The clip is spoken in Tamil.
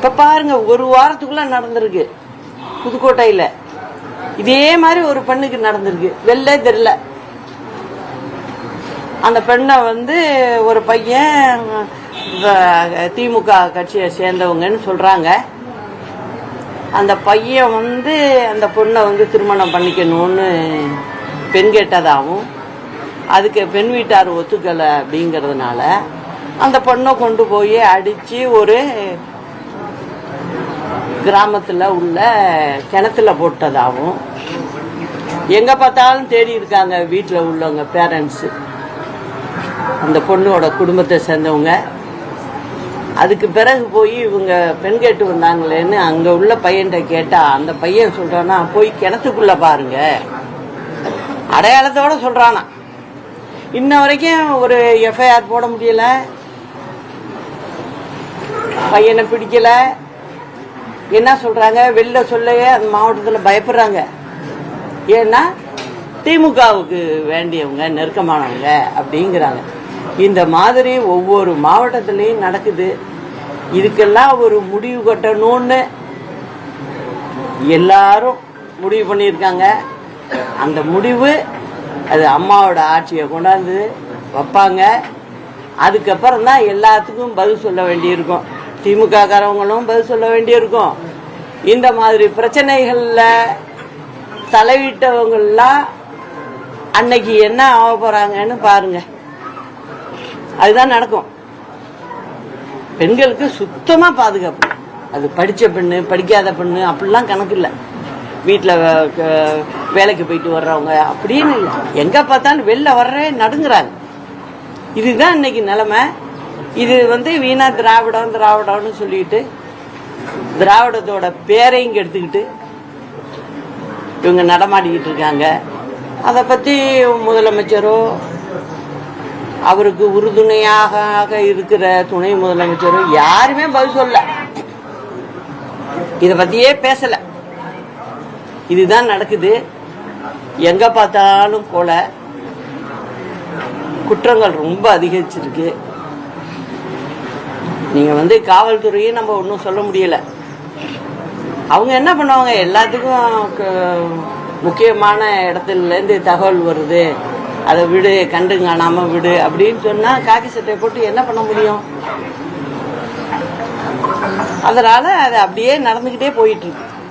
இப்ப பாருங்க, ஒரு வாரத்துக்குள்ள நடந்திருக்கு புதுக்கோட்டையில. இதே மாதிரி ஒரு பெண்ணுக்கு நடந்திருக்கு, வெள்ளே தெரியல. அந்த பெண்ணை ஒரு பையன் திமுக கட்சியை சேர்ந்தவங்கன்னு சொல்றாங்க. அந்த பையன் அந்த பொண்ணை திருமணம் பண்ணிக்கணும்னு பெண் கேட்டதாகவும், அதுக்கு பெண் வீட்டார் ஒத்துக்கலை அப்படிங்கிறதுனால அந்த பொண்ணை கொண்டு போய் அடிச்சு ஒரு கிராமத்தில் உள்ள கிணத்துல போட்டதாகவும், எங்க பார்த்தாலும் தேடி இருக்காங்க வீட்டில் உள்ளவங்க பேரண்ட்ஸு, அந்த பொண்ணோட குடும்பத்தை சேர்ந்தவங்க. அதுக்கு பிறகு போய் இவங்க பெண் கேட்டு வந்தாங்களேன்னு அங்க உள்ள பையன்கிட்ட கேட்டா, அந்த பையன் சொல்றானா, போய் கிணத்துக்குள்ள பாருங்க, அடையாளத்தோட சொல்றானா. இன்ன வரைக்கும் ஒரு எஃப்ஐஆர் போட முடியல, பையனை பிடிக்கல. என்ன சொல்றாங்க, வெளில சொல்லவே அந்த மாவட்டத்தில் பயப்படுறாங்க. ஏன்னா திமுகவுக்கு வேண்டியவங்க, நெருக்கமானவங்க அப்படிங்கிறாங்க. இந்த மாதிரி ஒவ்வொரு மாவட்டத்திலையும் நடக்குது. இதுக்கெல்லாம் ஒரு முடிவு கட்டணும்னு எல்லாரும் முடிவு பண்ணியிருக்காங்க. அந்த முடிவு அது அம்மாவோட ஆட்சியை கொண்டாந்து வைப்பாங்க. அதுக்கப்புறம் தான் எல்லாத்துக்கும் பதில் சொல்ல வேண்டியிருக்கும். திமுக காரவங்களும் பதில் சொல்ல வேண்டியிருக்கும். இந்த மாதிரி பிரச்சனைகள்ல தலையிட்டவங்கெல்லாம் அன்னைக்கு என்ன ஆக போறாங்கன்னு பாருங்க. அதுதான் நடக்கும். பெண்களுக்கு சுத்தமா பாதுகாப்பு. அது படிச்ச பெண்ணு, படிக்காத பெண்ணு அப்படிலாம் கணக்கு இல்லை. வீட்டில் வேலைக்கு போயிட்டு வர்றவங்க அப்படின்னு இல்லை. எங்க பார்த்தாலும் வெளில வர்றே நடுங்குறாங்க. இதுதான் இன்னைக்கு நிலைமை. இது வீணா திராவிடம்னு சொல்லிட்டு திராவிடத்தோட பேரையும் எடுத்துக்கிட்டு இவங்க நடமாடிக்கிட்டு இருக்காங்க. அதை பத்தி முதலமைச்சரோ அவருக்கு உறுதுணையாக இருக்கிற துணை முதலமைச்சரோ யாருமே பதில் சொல்ல, இத பத்தியே பேசல. இதுதான் நடக்குது. எங்க பார்த்தாலும் கொலை குற்றங்கள் ரொம்ப அதிகரிச்சிருக்கு. நீங்க காவல்துறையை நம்ம ஒன்றும் சொல்ல முடியல. அவங்க என்ன பண்ணுவாங்க, எல்லாத்துக்கும் முக்கியமான இடத்துல இருந்து தகவல் வருது, அதை விடு, கண்டு காணாம விடு அப்படின்னு சொன்னா காக்கி சட்டை போட்டு என்ன பண்ண முடியும்? அதனால அது அப்படியே நடந்துகிட்டே போயிட்டு இருக்கு.